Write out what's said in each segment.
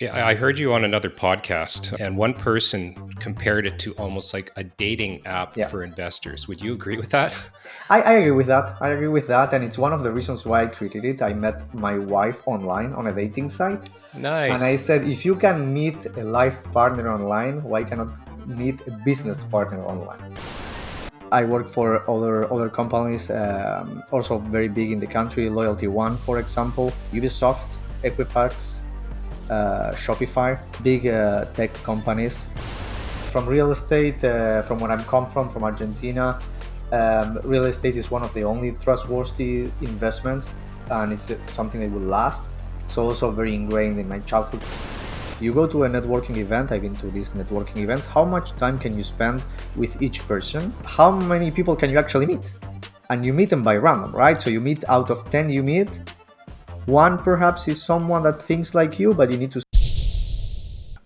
Yeah, I heard you on another podcast, and one person compared it to almost like a dating app Yeah, for investors. Would you agree with that? I agree with that. I agree with that, and it's one of the reasons why I created it. I met my wife online on a dating site, and I Nice. said, if you can meet a life partner online, why cannot meet a business partner online? I work for other companies, also very big in the country. Loyalty One, for example, Ubisoft, Equifax, Shopify, big tech companies. From real estate, from where I'm come from Argentina, real estate is one of the only trustworthy investments, and it's something that will last. So also very ingrained in my childhood. You go to a networking event, I've been to these networking events. How much time can you spend with each person? How many people can you actually meet? And you meet them by random, right? So you meet, out of 10 you meet, one perhaps is someone that thinks like you, but you need to.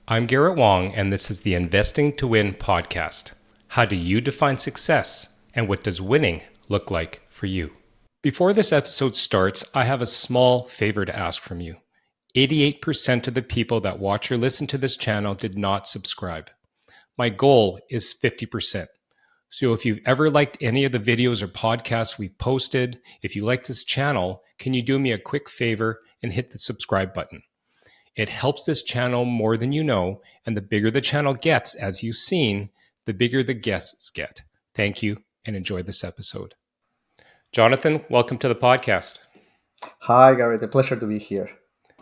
I'm Garrett Wong, and this is the Investing to Win podcast. How do you define success, and what does winning look like for you? Before this episode starts, I have a small favor to ask from you. 88% of the people that watch or listen to this channel did not subscribe. My goal is 50%. So if you've ever liked any of the videos or podcasts we've posted, if you like this channel, can you do me a quick favor and hit the subscribe button? It helps this channel more than you know, and the bigger the channel gets, as you've seen, the bigger the guests get. Thank you and enjoy this episode. Jonathan, welcome to the podcast. Hi, Garrett. A pleasure to be here.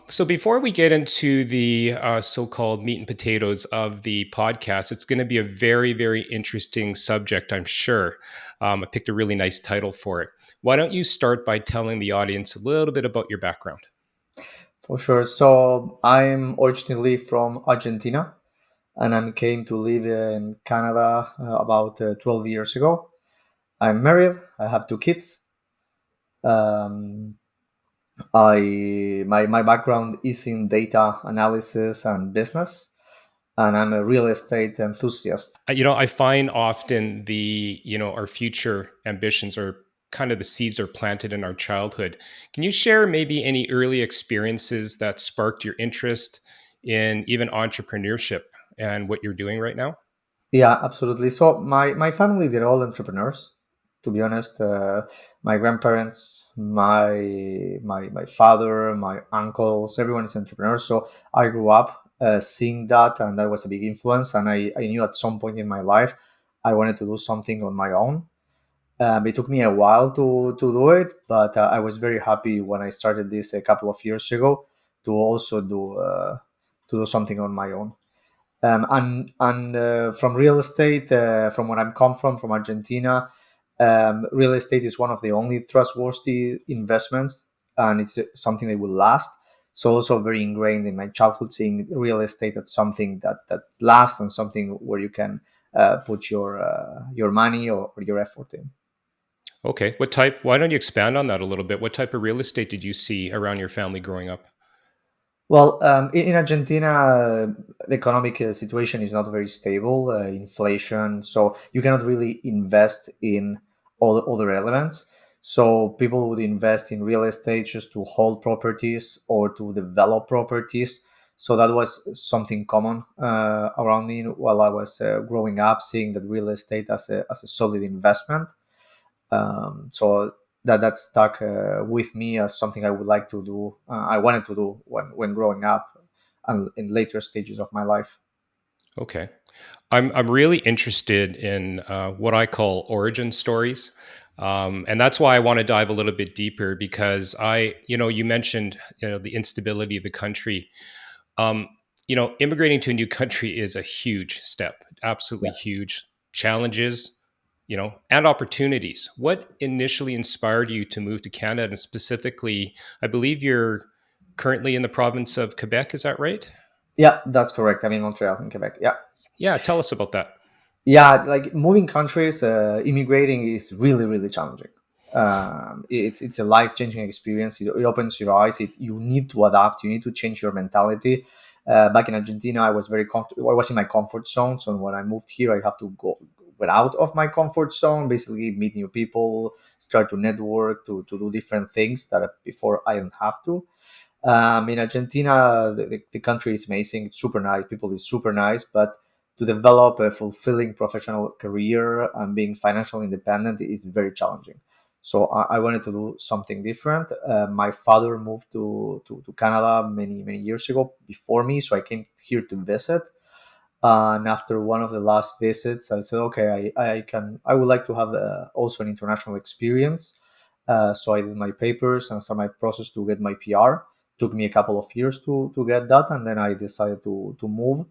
So, before we get into the so called meat and potatoes of the podcast, it's going to be a very, very interesting subject, I'm sure. I picked a really nice title for it. Why don't you start by telling the audience a little bit about your background? For sure. So I'm originally from Argentina, and I came to live in Canada about 12 years ago. I'm married. I have two kids. Um, my background is in data analysis and business, and I'm a real estate enthusiast. I find often our future ambitions are kind of the seeds are planted in our childhood. Can you share maybe any early experiences that sparked your interest in even entrepreneurship and what you're doing right now? Yeah, absolutely. So my family, they're all entrepreneurs. To be honest, my grandparents, my father, my uncles, everyone is entrepreneurs. So I grew up seeing that, and that was a big influence. And I knew at some point in my life I wanted to do something on my own. It took me a while to do it, but I was very happy when I started this a couple of years ago to also to do something on my own. And from real estate, from where I'm come from Argentina, real estate is one of the only trustworthy investments, and it's something that will last. So also very ingrained in my childhood, seeing real estate as something that lasts and something where you can put your money or your effort in. Okay. Why don't you expand on that a little bit? What type of real estate did you see around your family growing up? Well, in Argentina, the economic situation is not very stable, inflation, so you cannot really invest in all the other elements. So people would invest in real estate just to hold properties or to develop properties. So that was something common around me while I was growing up, seeing that real estate as a solid investment. So that stuck with me as something I would like to do. I wanted to do when growing up and in later stages of my life. Okay. I'm really interested in what I call origin stories. And that's why I want to dive a little bit deeper because you mentioned, the instability of the country. Um, Immigrating to a new country is a huge step, absolutely Yeah. huge challenges, and opportunities. What initially inspired you to move to Canada? And specifically, I believe you're currently in the province of Quebec. Is that right? Yeah, that's correct. I'm in Montreal, in Quebec. Yeah. Yeah. Tell us about that. Yeah, like moving countries, immigrating is really, really challenging. It's a life changing experience. It opens your eyes. You need to adapt. You need to change your mentality. Back in Argentina, I was very comfortable. I was in my comfort zone. So when I moved here, I have to go get out of my comfort zone. Basically, meet new people, start to network, to do different things that before I didn't have to. In Argentina, the country is amazing. It's super nice. People is super nice, but to develop a fulfilling professional career and being financially independent is very challenging. So I wanted to do something different. My father moved to Canada many years ago before me, so I came here to visit. And after one of the last visits, I said, okay, I would like to have also an international experience. So I did my papers and started my process to get my PR. Took me a couple of years to get that, and then I decided to move.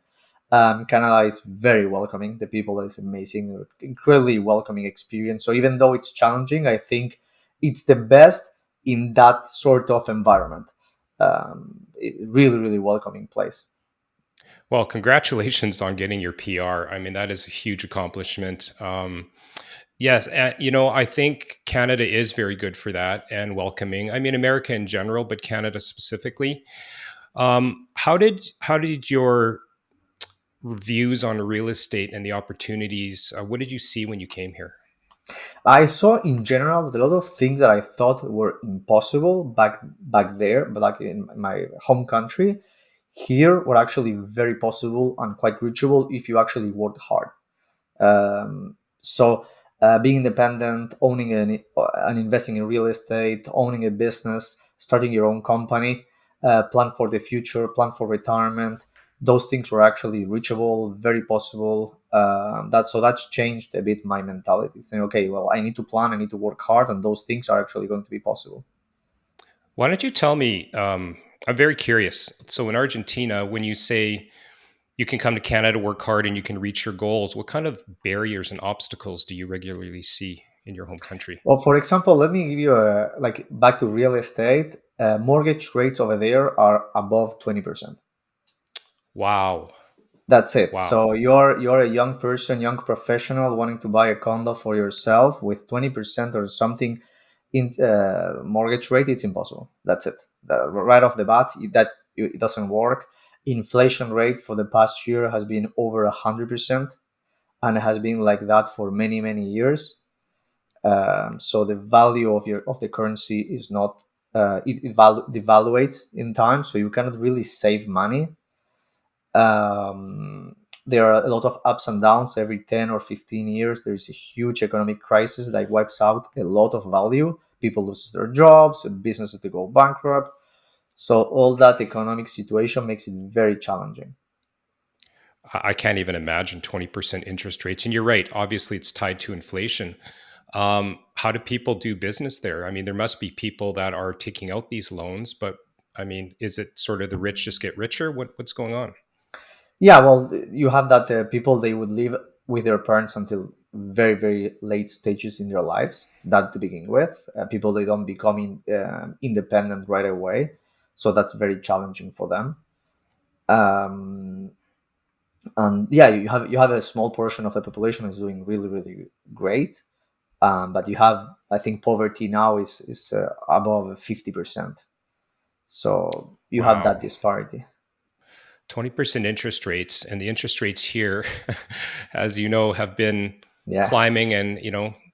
Canada is very welcoming. The people is amazing, incredibly welcoming experience. So even though it's challenging, I think it's the best in that sort of environment. Really welcoming place. Well, congratulations on getting your PR. I mean, that is a huge accomplishment. Yes, I think Canada is very good for that and welcoming. I mean, America in general, but Canada specifically. How did your views on real estate and the opportunities? What did you see when you came here? I saw in general that a lot of things that I thought were impossible back there, but like in my home country, here were actually very possible and quite reachable if you actually worked hard. So being independent, owning and investing in real estate, owning a business, starting your own company, plan for the future, plan for retirement. Those things were actually reachable, very possible. That's changed a bit my mentality. Saying, okay, well, I need to plan, I need to work hard, and those things are actually going to be possible. Why don't you tell me? I'm very curious. So, in Argentina, when you say you can come to Canada, work hard, and you can reach your goals, what kind of barriers and obstacles do you regularly see in your home country? Well, for example, let me give you a like back to real estate. Mortgage rates over there are above 20%. Wow. That's it. Wow. So you're a young person, young professional wanting to buy a condo for yourself with 20% or something in mortgage rate. It's impossible. That's it. Right off the bat, it doesn't work. Inflation rate for the past year has been over 100%, and it has been like that for many years. So the value of the currency is not devaluates in time, so you cannot really save money. um, there are a lot of ups and downs every 10 or 15 years. There is a huge economic crisis that wipes out a lot of value. People lose their jobs, businesses to go bankrupt. So all that economic situation makes it very challenging. I can't even imagine 20% interest rates. And you're right. Obviously, it's tied to inflation. How do people do business there? I mean, there must be people that are taking out these loans, but I mean, is it sort of the rich just get richer? What's going on? Yeah, well, you have that people, they would live with their parents until very late stages in their lives. That to begin with, people, they don't become independent right away, so that's very challenging for them. Um, and yeah, you have a small portion of the population is doing really great, but you have, I think, poverty now is above 50%. So you have that Wow. disparity. 20% interest rates, and the interest rates here, as you know, have been Yeah. climbing, and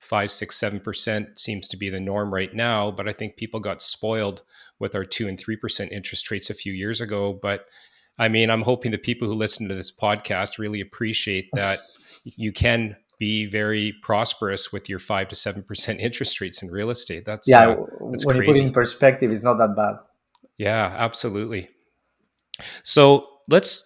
5, 6, 7% seems to be the norm right now. But I think people got spoiled with our 2 and 3% interest rates a few years ago. But I mean, I'm hoping the people who listen to this podcast really appreciate that you can be very prosperous with your 5 to 7% interest rates in real estate. Yeah, That's when you put it in crazy. perspective, it's not that bad. Yeah, absolutely. So let's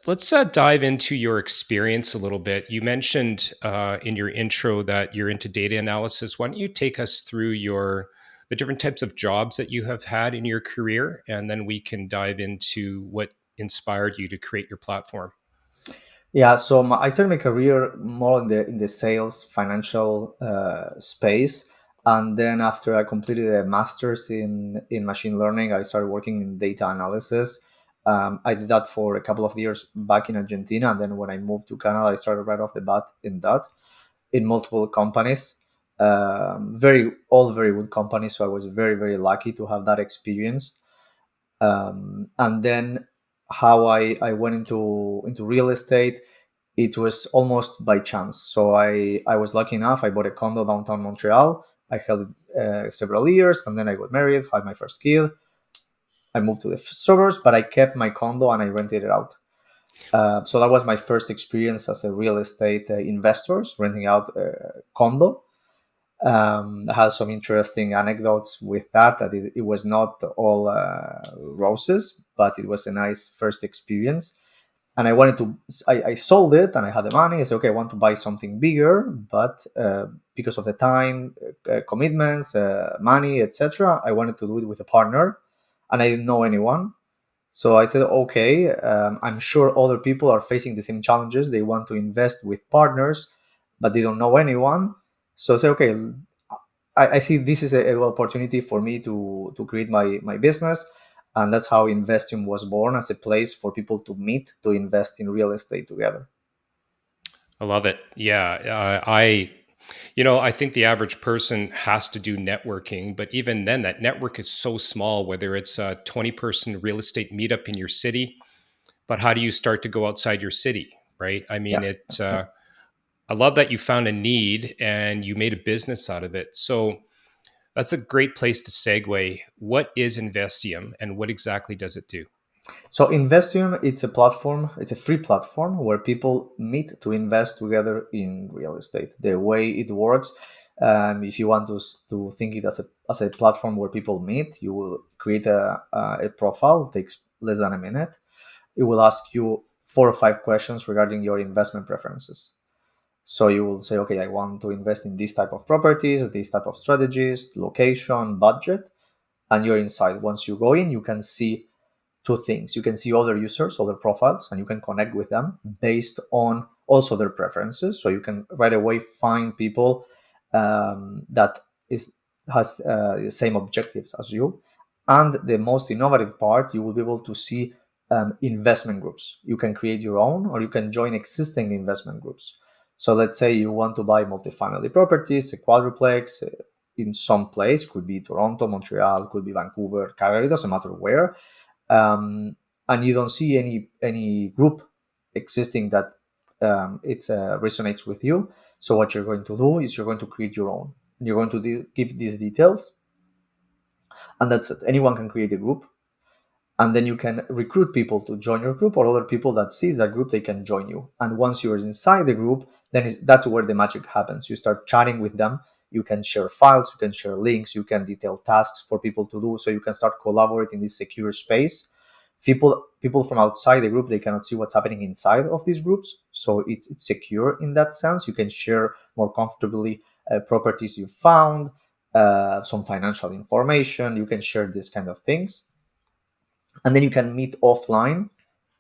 dive into your experience a little bit. You mentioned in your intro that you're into data analysis. Why don't you take us through the different types of jobs that you have had in your career, and then we can dive into what inspired you to create your platform. Yeah, so I started my career more in the sales financial space, and then after I completed a master's in machine learning, I started working in data analysis. I did that for a couple of years back in Argentina, and then when I moved to Canada, I started right off the bat in that in multiple companies. All very good companies. So I was very lucky to have that experience. And then how I went into real estate, it was almost by chance. So I was lucky enough. I bought a condo downtown Montreal. I held it several years, and then I got married, had my first kid. I moved to the suburbs, but I kept my condo and I rented it out. So that was my first experience as a real estate investor, renting out a condo. I had some interesting anecdotes with that. That it was not all roses, but it was a nice first experience. And I wanted to. I sold it, and I had the money. I said, okay, I want to buy something bigger, but because of the time commitments, money, etc., I wanted to do it with a partner, and I didn't know anyone. So I said, okay, I'm sure other people are facing the same challenges. They want to invest with partners, but they don't know anyone. So I said, okay, I see this is a opportunity for me to create my business. And that's how Investium was born, as a place for people to meet, to invest in real estate together. I love it. Yeah, I think the average person has to do networking, but even then, that network is so small. Whether it's a 20-person real estate meetup in your city, but how do you start to go outside your city, right? I mean, Yeah. it. Yeah. I love that you found a need and you made a business out of it. So that's a great place to segue. What is Investium and what exactly does it do? So Investium, it's a platform, it's a free platform where people meet to invest together in real estate. The way it works, if you want to think it as a platform where people meet, you will create a profile. It takes less than a minute. It will ask you 4 or 5 questions regarding your investment preferences. So you will say, okay, I want to invest in this type of properties, this type of strategies, location, budget, and you're inside. Once you go in, you can see two things. You can see other users, other profiles, and you can connect with them based on also their preferences. So you can right away find people that is has the same objectives as you. And the most innovative part, you will be able to see investment groups. You can create your own, or you can join existing investment groups. So let's say you want to buy multifamily properties, a quadruplex in some place, could be Toronto, Montreal, could be Vancouver, Calgary, doesn't matter where, and you don't see any group existing that it resonates with you. So what you're going to do is you're going to create your own. You're going to give these details, and that's it. Anyone can create a group, and then you can recruit people to join your group, or other people that sees that group, they can join you. And once you're inside the group, then that's where the magic happens. You start chatting with them. You can share files, you can share links, you can detail tasks for people to do, so you can start collaborating in this secure space. People from outside the group, they cannot see what's happening inside of these groups, so it's secure in that sense. You can share more comfortably properties you found, some financial information. You can share these kind of things, and then you can meet offline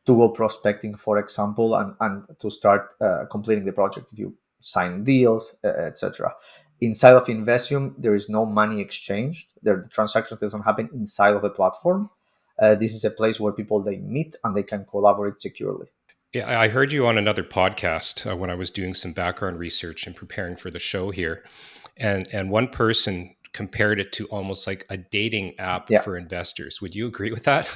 to go prospecting, for example, and to start completing the project if you sign deals, etc. Inside of Investium, there is no money exchanged. The transactions doesn't happen inside of the platform. This is a place where people, they meet and they can collaborate securely. Yeah, I heard you on another podcast when I was doing some background research and preparing for the show here, and one person compared it to almost like a dating app Yeah, for investors. Would you agree with that?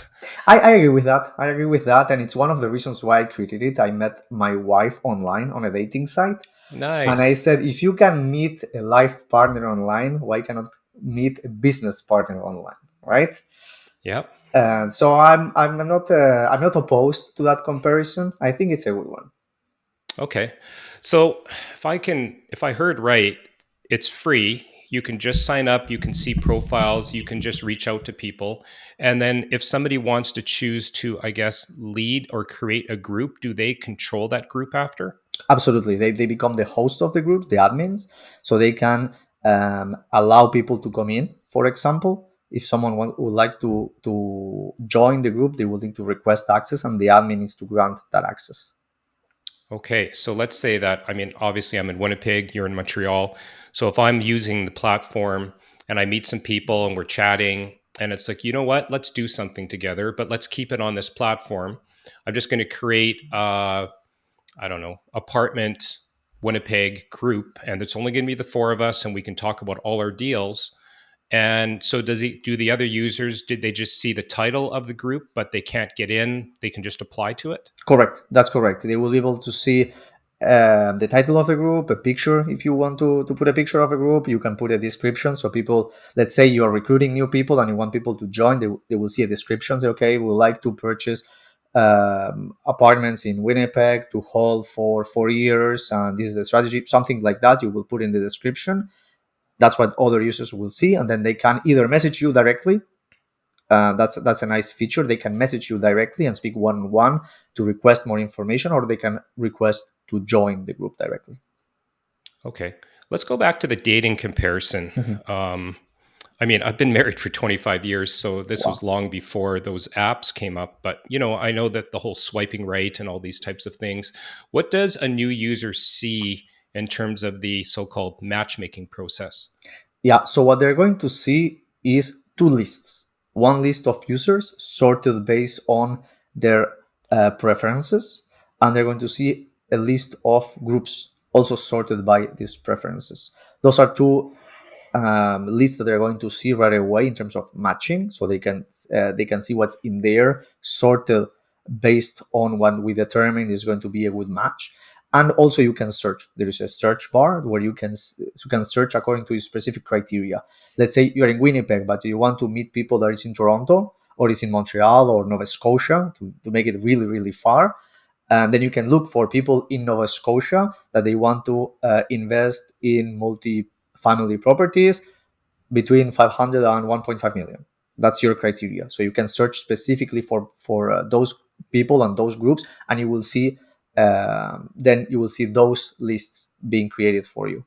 I agree with that. I agree with that, and it's one of the reasons why I created it. I met my wife online on a dating site. And I Nice. said, if you can meet a life partner online, why cannot meet a business partner online, right? Yep. And so I'm not opposed to that comparison. I think it's a good one. Okay. So if I heard right, it's free. You can just sign up, you can see profiles, you can just reach out to people. And then if somebody wants to choose to, I guess, lead or create a group, do they control that group after? Absolutely, they become the host of the group, the admins, so they can allow people to come in. For example, if someone would like to join the group, they will need to request access, and the admin needs to grant that access. Okay, so let's say that, I mean, obviously I'm in Winnipeg, you're in Montreal. So if I'm using the platform and I meet some people and we're chatting, and it's like, you know what, let's do something together, but let's keep it on this platform. I'm just going to create, I don't know, apartment Winnipeg group, and it's only going to be the four of us, and we can talk about all our deals. And so do the other users, did they just see the title of the group, but they can't get in? They can just apply to it? Correct. That's correct. They will be able to see. the title of the group, a picture. If you want to put a picture of a group, you can put a description. So people, let's say you are recruiting new people and you want people to join, they will see a description. Say, okay, we would like to purchase apartments in Winnipeg to hold for 4 years. And this is the strategy, something like that. You will put in the description. That's what other users will see. And then they can either message you directly. That's a nice feature. They can message you directly and speak one-on-one to request more information, or they can request to join the group directly. Okay. Let's go back to the dating comparison. Mhm. Um, I mean, I've been married for 25 years, so this Wow. was long before those apps came up. But, I know that the whole swiping right and all these types of things. What does a new user see in terms of the so called matchmaking process? Yeah, so what they're going to see is two lists. One list of users sorted based on their preferences, and they're going to see a list of groups also sorted by these preferences. Those are two lists that they're going to see right away in terms of matching, so they can see what's in there sorted based on what we determine is going to be a good match. And also you can search. There is a search bar where you can search according to specific criteria. Let's say you're in Winnipeg but you want to meet people that is in Toronto or is in Montreal or Nova Scotia to make it really really far. And then you can look for people in Nova Scotia that they want to invest in multi-family properties between 500 and 1.5 million. That's your criteria. So you can search specifically for those people and those groups, and then you will see those lists being created for you.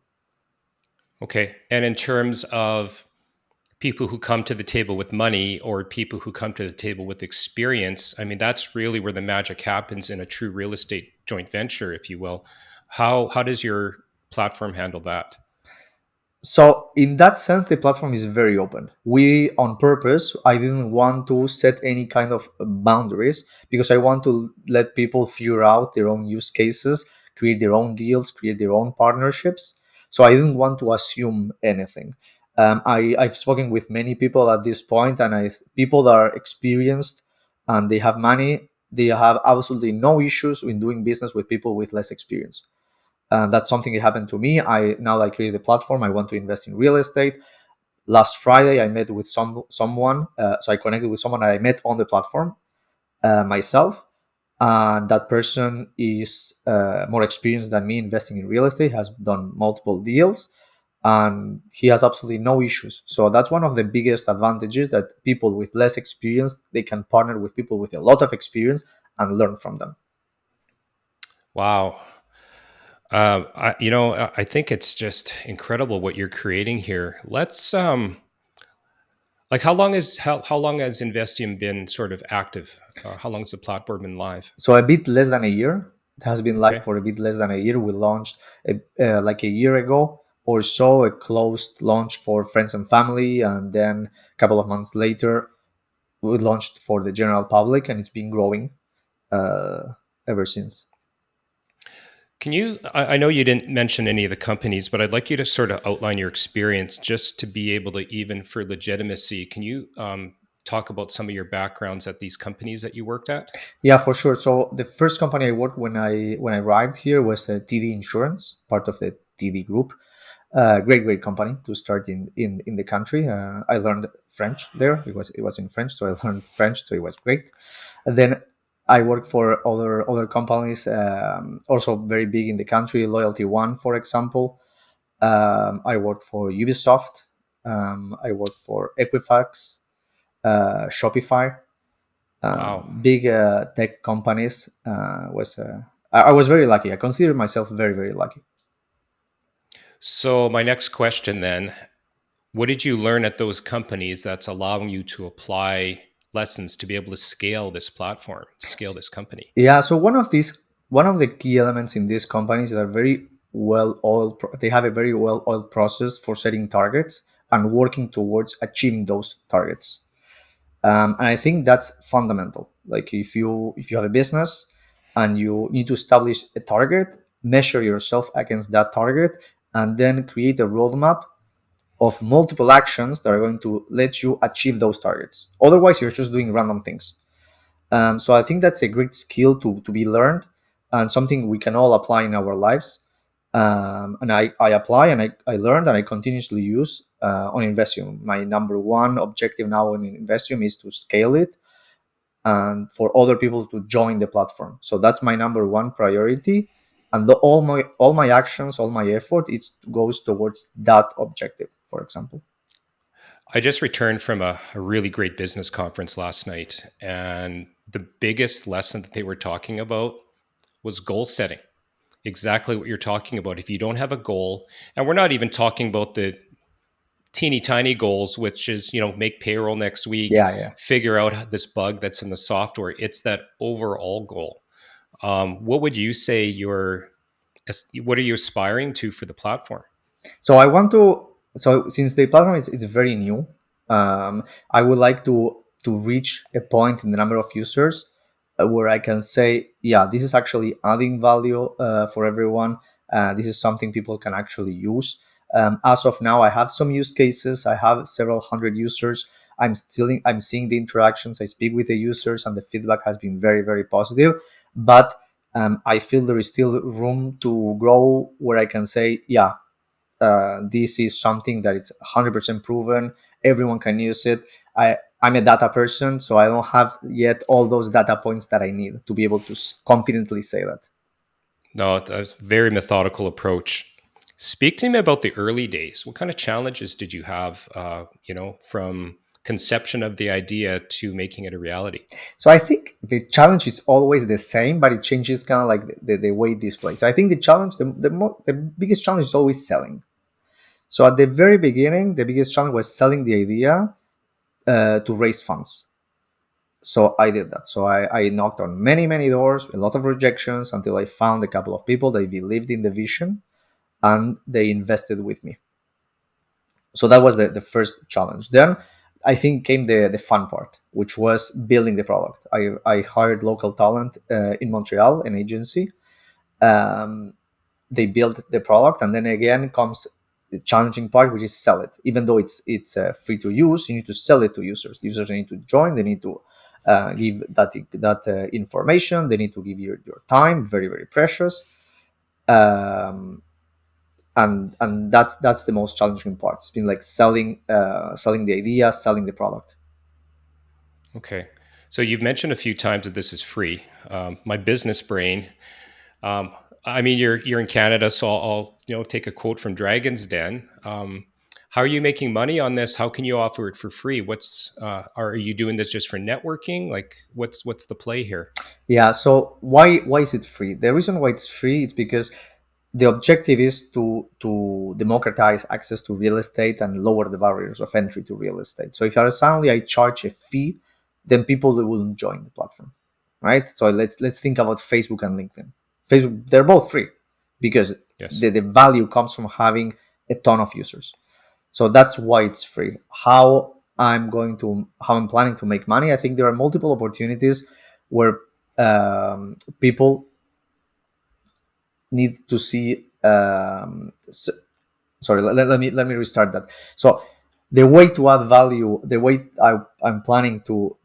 Okay. And in terms of people who come to the table with money or people who come to the table with experience, I mean, that's really where the magic happens in a true real estate joint venture, if you will. How does your platform handle that? So in that sense, the platform is very open. We, on purpose, I didn't want to set any kind of boundaries because I want to let people figure out their own use cases, create their own deals, create their own partnerships. So I didn't want to assume anything. I've spoken with many people at this point, and people that are experienced and they have money. They have absolutely no issues in doing business with people with less experience. That's something that happened to me. I created a platform. I want to invest in real estate. Last Friday, I met with someone. So I connected with someone I met on the platform myself, and that person is more experienced than me investing in real estate. Has done multiple deals, and he has absolutely no issues. So that's one of the biggest advantages, that people with less experience, they can partner with people with a lot of experience and learn from them. Wow. I think it's just incredible what you're creating here. Let's like how long has Investium been sort of active? How long has the platform been live? So a bit less than a year. It has been live Okay. for a bit less than a year. We launched like a year ago or so, a closed launch for friends and family, and then a couple of months later, we launched for the general public, and it's been growing uh, ever since. Can you? I know you didn't mention any of the companies, but I'd like you to sort of outline your experience just to be able to, even for legitimacy. Can you talk about some of your backgrounds at these companies that you worked at? Yeah, for sure. So the first company I worked when I arrived here was TD Insurance, part of the TD Group. Great company to start in the country. I learned French there. It was in French, so I learned French, so it was great. And then I worked for other companies, also very big in the country. Loyalty One, for example. I worked for Ubisoft. I worked for Equifax, Shopify, Wow. big tech companies. I was very lucky. I consider myself very very lucky. So my next question then, what did you learn at those companies that's allowing you to apply lessons to be able to scale this platform, to scale this company? Yeah, so one of the key elements in these companies that are very well oiled. They have a very well oiled process for setting targets and working towards achieving those targets. And I think that's fundamental. Like if you have a business and you need to establish a target, measure yourself against that target, and then create a roadmap of multiple actions that are going to let you achieve those targets. Otherwise, you're just doing random things. So I think that's a great skill to be learned. and something we can all apply in our lives. And I apply, and I learned, and I continuously use on Investium. My number one objective now in Investium is to scale it and for other people to join the platform. So that's my number one priority, and all my actions, all my effort, it goes towards that objective. For example. I just returned from a really great business conference last night, and the biggest lesson that they were talking about was goal setting. Exactly what you're talking about. If you don't have a goal, and we're not even talking about the teeny tiny goals, which is, make payroll next week, Yeah, yeah. figure out this bug that's in the software. It's that overall goal. What would you say what are you aspiring to for the platform? So I want to. So since the platform is very new, I would like to reach a point in the number of users where I can say, yeah, this is actually adding value for everyone. This is something people can actually use. As of now, I have some use cases. I have several hundred users. I'm seeing the interactions. I speak with the users, and the feedback has been very, very positive. But I feel there is still room to grow where I can say, yeah, this is something that it's 100% proven. Everyone can use it. I'm a data person, so I don't have yet all those data points that I need to be able to confidently say that. No, it's a very methodical approach. Speak to me about the early days. What kind of challenges did you have, from conception of the idea to making it a reality? So I think the challenge is always the same, but it changes kind of like the way it displays. So I think the challenge, the biggest challenge is always selling. So at the very beginning, the biggest challenge was selling the idea to raise funds. So I did that. So I knocked on many, many doors, a lot of rejections, until I found a couple of people that believed in the vision and they invested with me. So that was the first challenge. Then I think came the fun part, which was building the product. I hired local talent in Montreal, an agency. Um, they build the product, and then again comes the challenging part, which is sell it. Even though it's free to use, you need to sell it to users. Users need to join. They need to give that information. They need to give you your time, very, very precious. um, and that's the most challenging part. It's been like selling the idea, selling the product. Okay. So you've mentioned a few times that this is free. My business brain. Um, I mean, you're in Canada, so I'll take a quote from Dragon's Den. How are you making money on this? How can you offer it for free? Are you doing this just for networking? Like, what's the play here? Yeah, so why is it free? The reason why it's free is because the objective is to democratize access to real estate and lower the barriers of entry to real estate. So if suddenly I charge a fee, then people wouldn't join the platform, right? So let's think about Facebook and LinkedIn. Facebook, they're both free because Yes. the value comes from having a ton of users. So that's why it's free. How I'm planning to make money, I think there are multiple opportunities where people need to see sorry, let me restart that. So the way to add value, the way I'm planning to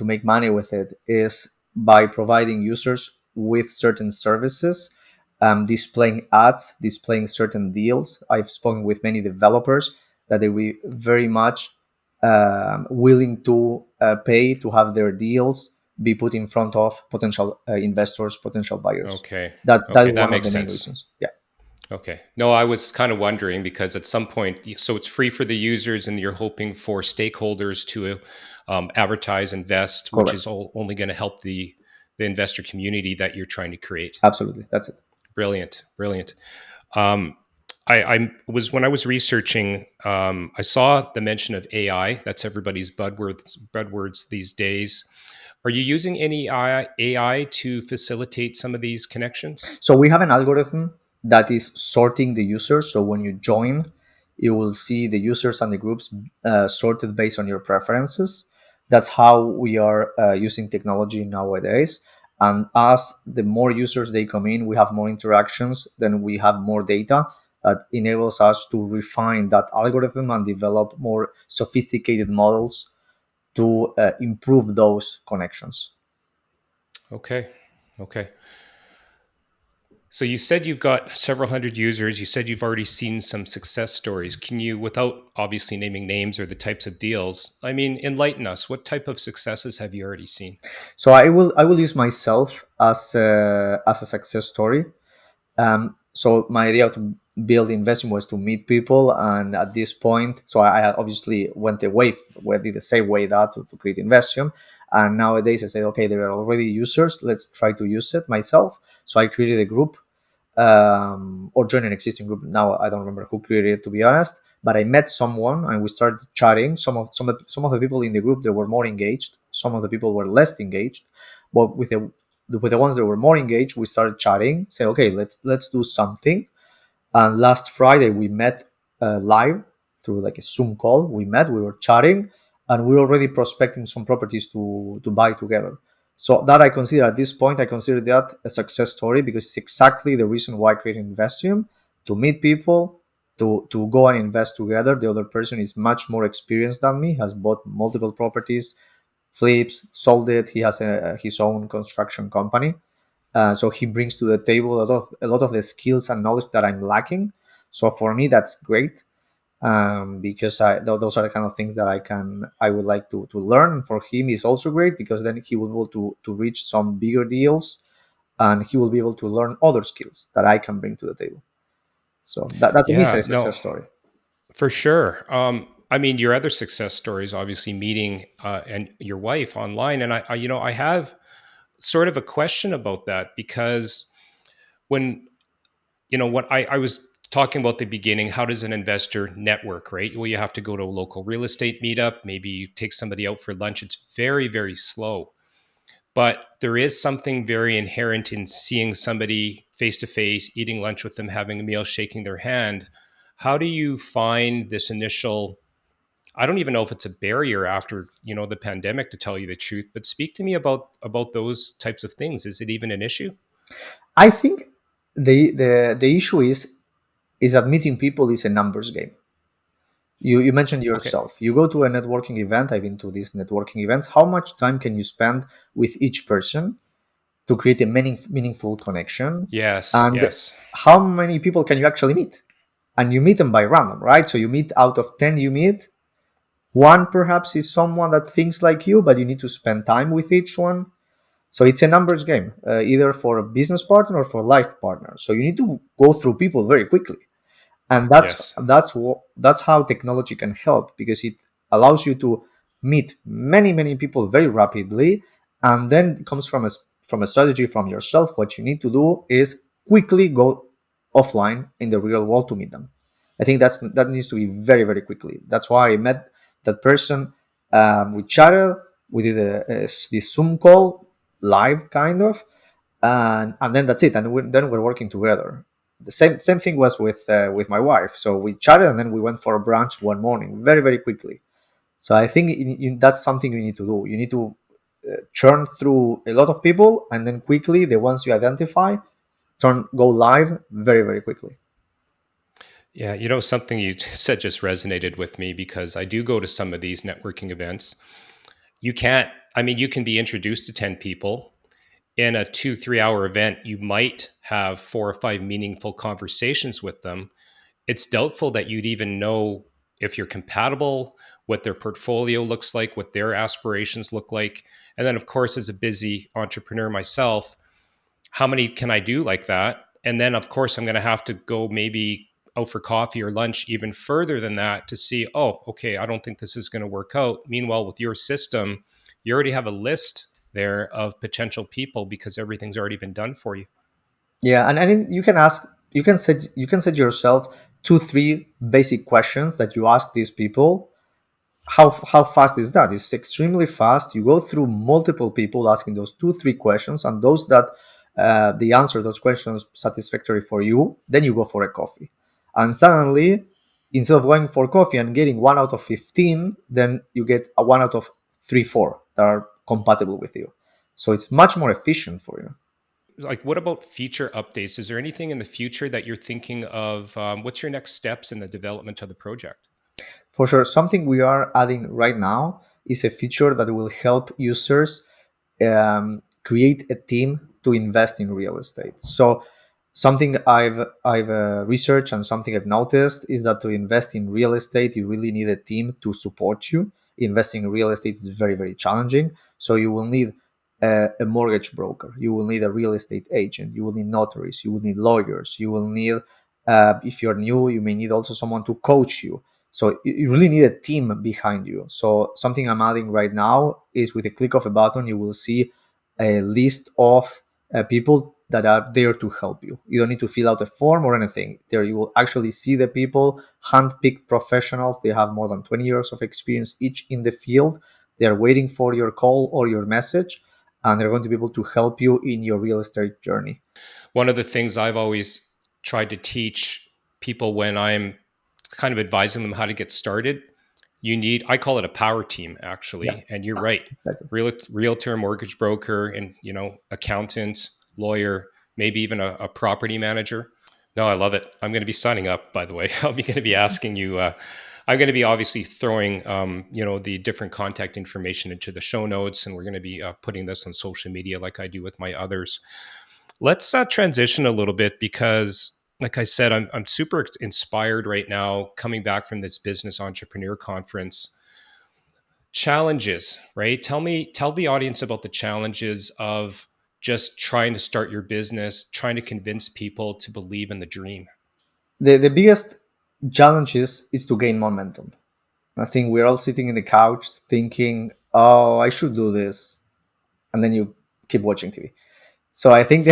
make money with it is by providing users with certain services, displaying ads, displaying certain deals. I've spoken with many developers that they will very much willing to pay to have their deals be put in front of potential investors, potential buyers. Okay. That Okay, is that one of makes the main sense. reasons. Yeah, Okay. No, I was kind of wondering because at some point, so it's free for the users, and you're hoping for stakeholders to advertise, invest, which is correct. only going to help the investor community that you're trying to create. Absolutely, that's it. Brilliant, brilliant. Um, I was when I was researching, I saw the mention of AI. That's everybody's buzzwords these days. Are you using any AI to facilitate some of these connections? So we have an algorithm that is sorting the users. So when you join, you will see the users and the groups sorted based on your preferences. That's how we are using technology nowadays. And as the more users they come in, we have more interactions, then we have more data that enables us to refine that algorithm and develop more sophisticated models to improve those connections. Okay, okay. So you said you've got several hundred users. You said you've already seen some success stories. Can you, without obviously naming names or the types of deals, I mean, enlighten us. What type of successes have you already seen? So I will use myself as a success story. So my idea to build Investium was to meet people, and at this point, so I obviously did the same way that to create Investium, and nowadays I say, okay, there are already users, let's try to use it myself. So I created a group, or join an existing group. Now I don't remember who created it, to be honest, but I met someone and we started chatting. Some of the people in the group, they were more engaged. Some of the people were less engaged, but with the ones that were more engaged, we started chatting. Say, okay, let's do something. And last Friday we met live through like a Zoom call. We were chatting, and we were already prospecting some properties to buy together. So that I consider at this point, I consider that a success story, because it's exactly the reason why I created Investium, to meet people, to go and invest together. The other person is much more experienced than me, has bought multiple properties, flips, sold it. He has his own construction company, so he brings to the table a lot of the skills and knowledge that I'm lacking. So for me, that's great, because those are the kind of things that I would like to learn. And for him, is also great, because then he will be able to reach some bigger deals, and he will be able to learn other skills that I can bring to the table. So that to me is Yeah, a no, success story. for sure. I mean, your other success stories, obviously meeting and your wife online, and I have sort of a question about that because when what I was talking about the beginning, how does an investor network, right? Well, you have to go to a local real estate meetup. Maybe you take somebody out for lunch. It's very, very slow. But there is something very inherent in seeing somebody face to face, eating lunch with them, having a meal, shaking their hand. How do you find this initial? I don't even know if it's a barrier after the pandemic, to tell you the truth. But speak to me about those types of things. Is it even an issue? I think the issue is that meeting people is a numbers game. You mentioned Okay. yourself. You go to a networking event. I've been to these networking events. How much time can you spend with each person to create a meaningful connection? Yes. And Yes. how many people can you actually meet? And you meet them by random, right? So you meet, out of 10 you meet, one perhaps is someone that thinks like you, but you need to spend time with each one. So it's a numbers game, either for a business partner or for a life partner. So you need to go through people very quickly, and that's Yes. that's what that's how technology can help, because it allows you to meet many people very rapidly. And then it comes from a strategy from yourself. What you need to do is quickly go offline in the real world to meet them. I think that needs to be very very quickly. That's why I met that person. We chatted, we did this Zoom call, live kind of, and then that's it. And then we're working together. The same thing was with my wife. So we chatted, and then we went for a brunch one morning, very very quickly. So I think that's something you need to do. You need to churn through a lot of people, and then quickly, the ones you identify, go live very very quickly. Yeah, something you said just resonated with me because I do go to some of these networking events. You can't, I mean, you can be introduced to 10 people in a 2, 3 hour event. You might have 4 or 5 meaningful conversations with them. It's doubtful that you'd even know if you're compatible, what their portfolio looks like, what their aspirations look like. And then, of course, as a busy entrepreneur myself, how many can I do like that? And then, of course, I'm going to have to go maybe out for coffee or lunch even further than that to see, oh, okay, I don't think this is going to work out. Meanwhile, with your system, you already have a list there of potential people because everything's already been done for you. Yeah, and then you can set yourself 2 3 basic questions that you ask these people. How fast is that? It's extremely fast. You go through multiple people asking those 2 3 questions, and those that the answer those questions satisfactory for you, then you go for a coffee. And suddenly, instead of going for coffee and getting 1 out of 15, then you get a 1 out of 3 4 that are compatible with you. So it's much more efficient for you. Like, what about feature updates? Is there anything in the future that you're thinking of? What's your next steps in the development of the project? For sure, something we are adding right now is a feature that will help users create a team to invest in real estate. So Something I've researched and something I've noticed is that to invest in real estate, you really need a team to support you. Investing in real estate is very, very challenging. So you will need a mortgage broker. You will need a real estate agent. You will need notaries. You will need lawyers. You will need, if you're new, you may need also someone to coach you. So you really need a team behind you. So something I'm adding right now is with a click of a button, you will see a list of people that are there to help you. You don't need to fill out a form or anything. There you will actually see the people, handpicked professionals. They have more than 20 years of experience each in the field. They're waiting for your call or your message, and they're going to be able to help you in your real estate journey. One of the things I've always tried to teach people when I'm kind of advising them how to get started, I call it a power team Yeah, actually. And you're right. exactly. Realtor, mortgage broker, and, accountant, lawyer, maybe even a property manager. No, I love it. I'm going to be signing up, by the way. I'm going to be asking you, I'm going to be obviously throwing, the different contact information into the show notes, and we're going to be putting this on social media like I do with my others. Let's transition a little bit because, like I said, I'm super inspired right now coming back from this business entrepreneur conference. Challenges, right? Tell the audience about the challenges of just trying to start your business, trying to convince people to believe in the dream. The biggest challenge is to gain momentum. I think we're all sitting in the couch thinking, oh, I should do this. And then you keep watching TV. So I think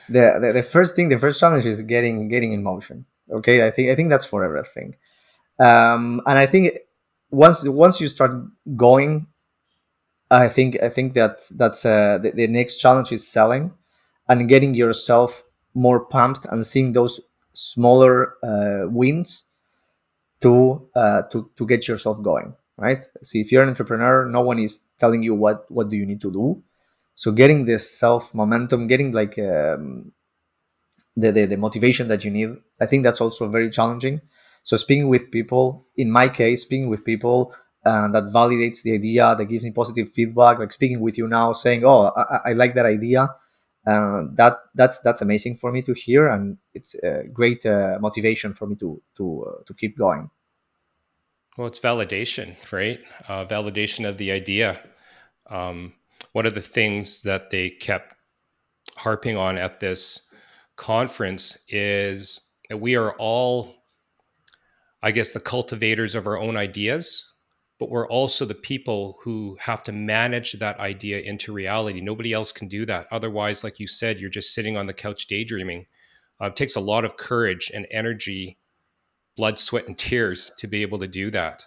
the first thing, the first challenge is getting in motion. Okay, I think that's for everything. And I think once you start going, I think that's the next challenge is selling and getting yourself more pumped and seeing those smaller wins to get yourself going. Right. See, if you're an entrepreneur, no one is telling you what do you need to do. So getting this self momentum, getting like the motivation that you need, I think that's also very challenging. So speaking with people, in my case, speaking with people that validates the idea, that gives me positive feedback, like speaking with you now, saying, "Oh, I like that idea," that's amazing for me to hear, and it's a great motivation for me to keep going. Well, it's validation, right? Validation of the idea. Um, One of the things that they kept harping on at this conference is that we are all, I guess, the cultivators of our own ideas, but we're also the people who have to manage that idea into reality. Nobody else can do that. Otherwise, like you said, you're just sitting on the couch daydreaming. It takes a lot of courage and energy, blood, sweat, and tears to be able to do that.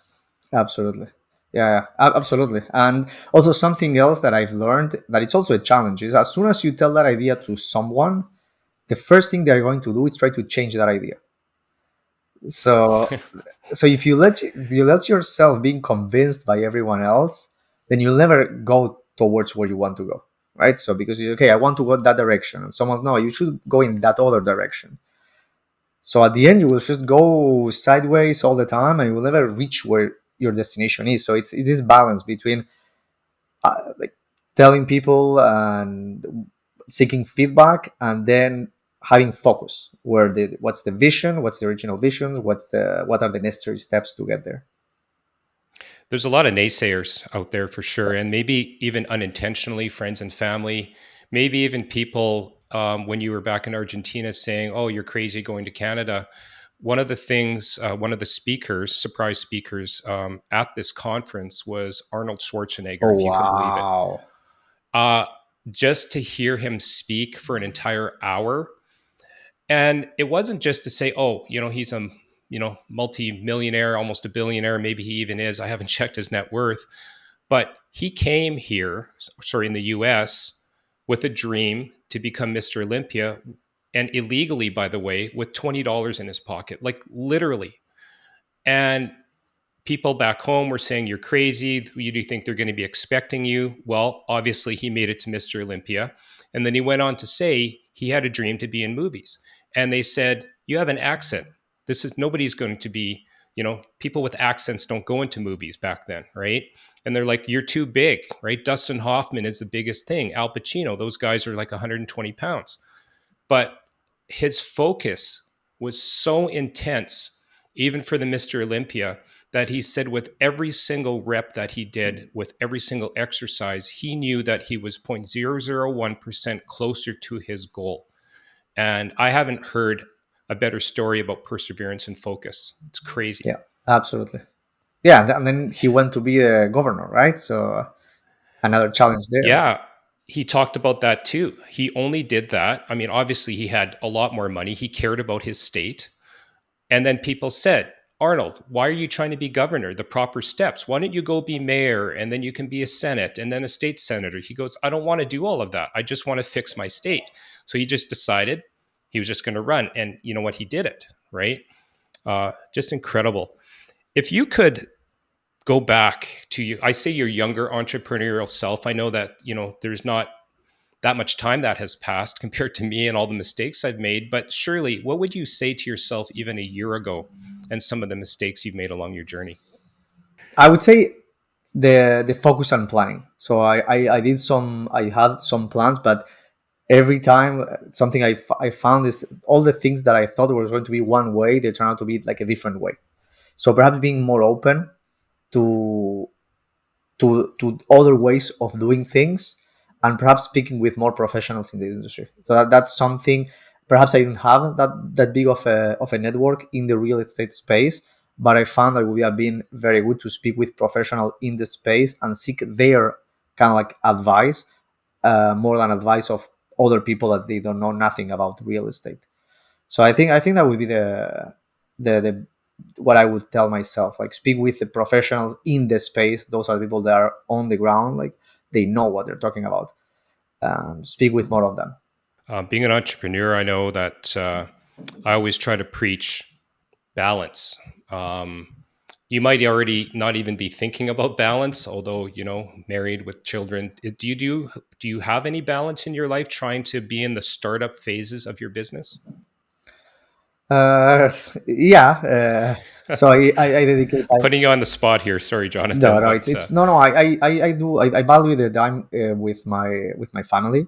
Absolutely. Yeah, absolutely. And also something else that I've learned that it's also a challenge is as soon as you tell that idea to someone, the first thing they're going to do is try to change that idea. So if you let yourself being convinced by everyone else, then you'll never go towards where you want to go, right? So because you okay, I want to go that direction, and someone no, you should go in that other direction. So at the end, you will just go sideways all the time, and you will never reach where your destination is. So it is balance between like telling people and seeking feedback, and then having focus where what's the vision, what's the original vision, what are the necessary steps to get there. There's a lot of naysayers out there for sure, and maybe even unintentionally, friends and family, maybe even people when you were back in Argentina saying, "Oh, you're crazy going to Canada." One of the things, one of the speakers, surprise speakers at this conference was Arnold Schwarzenegger, Oh if you can believe it. wow. Uh, just to hear him speak for an entire hour, and it wasn't just to say, "Oh, he's a multi-millionaire, almost a billionaire. Maybe he even is. I haven't checked his net worth." But he came here, sorry, in the US, with a dream to become Mr. Olympia, and illegally, by the way, with $20 in his pocket, like literally. And people back home were saying, "You're crazy. Who do you think they're going to be expecting you?" Well, obviously, he made it to Mr. Olympia. And then he went on to say he had a dream to be in movies. And they said, "You have an accent. Nobody's going to be, people with accents don't go into movies back then, right?" And they're like, "You're too big," right? Dustin Hoffman is the biggest thing. Al Pacino, those guys are like 120 pounds. But his focus was so intense, even for the Mr. Olympia, that he said with every single rep that he did, with every single exercise, he knew that he was 0.001% closer to his goal. And I haven't heard a better story about perseverance and focus. It's crazy. Yeah, absolutely. Yeah, and then he went to be a governor, right? So another challenge there. Yeah, he talked about that too. He only did that. I mean, obviously, he had a lot more money. He cared about his state. And then people said, Arnold, why are you trying to be governor? The proper steps. Why don't you go be mayor and then you can be a senate and then a state senator? He goes, I don't want to do all of that. I just want to fix my state. So he just decided he was just going to run. And you know what? He did it, right? Just incredible. If you could go back to you, I say your younger entrepreneurial self. I know that, there's not that much time that has passed compared to me and all the mistakes I've made. But surely, what would you say to yourself even a year ago and some of the mistakes you've made along your journey? I would say the focus on planning. So I did some, I had some plans, but every time something I found is all the things that I thought was going to be one way, they turn out to be like a different way. So perhaps being more open to to other ways of doing things, and perhaps speaking with more professionals in the industry. So that's something. Perhaps I didn't have that big of a network in the real estate space, but I found that we have been very good to speak with professionals in the space and seek their kind of like advice, more than advice of other people that they don't know nothing about real estate. So I think that would be the what I would tell myself. Like, speak with the professionals in the space. Those are the people that are on the ground. Like, they know what they're talking about. Speak with more of them. Being an entrepreneur, I know that I always try to preach balance. Um, you might already not even be thinking about balance, although married with children. Do you have any balance in your life trying to be in the startup phases of your business? Uh, yeah. So I dedicate time. Putting you on the spot here, sorry, No, Jonathan, no, it's but it's no, no. I do. I value the time with my family.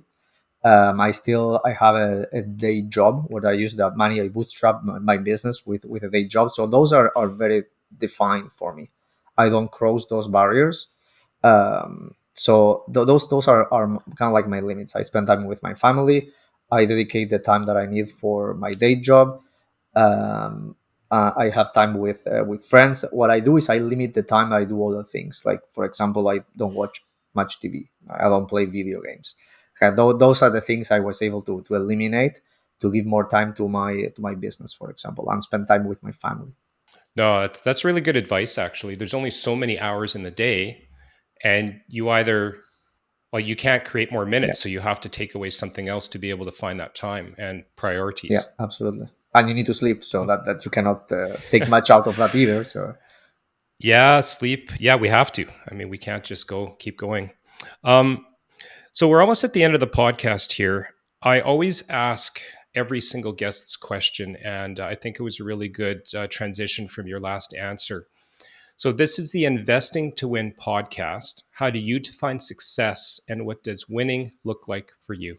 I have a day job where I use that money. I bootstrap my business with a day job. So those are very defined for me. I don't cross those barriers. Those are kind of like my limits. I spend time with my family. I dedicate the time that I need for my day job. I have time with friends. What I do is I limit the time I do other things. Like, for example, I don't watch much TV. I don't play video games. Okay, those are the things I was able to eliminate to give more time to my business, for example, and spend time with my family. no, that's really good advice. Actually, there's only so many hours in the day, and you can't create more Yeah, minutes, so you have to take away something else to be able to find that time and yeah, priorities. absolutely. And you need to sleep, so that you cannot take much out of that either. So Yeah, sleep. Yeah, we have to. I mean, we can't just keep going. Um, so we're almost at the end of the podcast here. I always ask every single guest's question, and I think it was a really good transition from your last answer. So this is the Investing to Win podcast. How do you define success, and what does winning look like for you?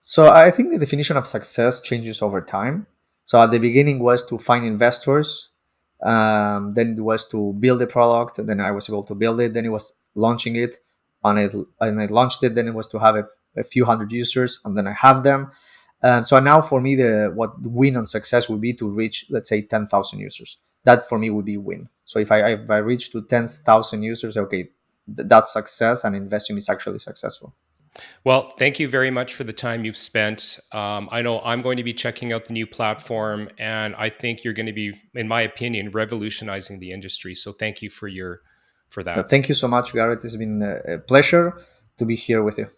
So I think the definition of success changes over time. So at the beginning was to find investors, then it was to build a product, and then I was able to build it. Then it was launching it, and I launched it. Then it was to have a few hundred users, and then I have them. So now for me, the what win on success would be to reach, let's say, 10,000 users. That for me would be win. So if I reach to 10,000 users, okay, that's success, and Investium is actually successful. Well, thank you very much for the time you've spent. I know I'm going to be checking out the new platform, and I think you're going to be, in my opinion, revolutionizing the industry. So thank you for that. Thank you so much, Garrett. It's been a pleasure to be here with you.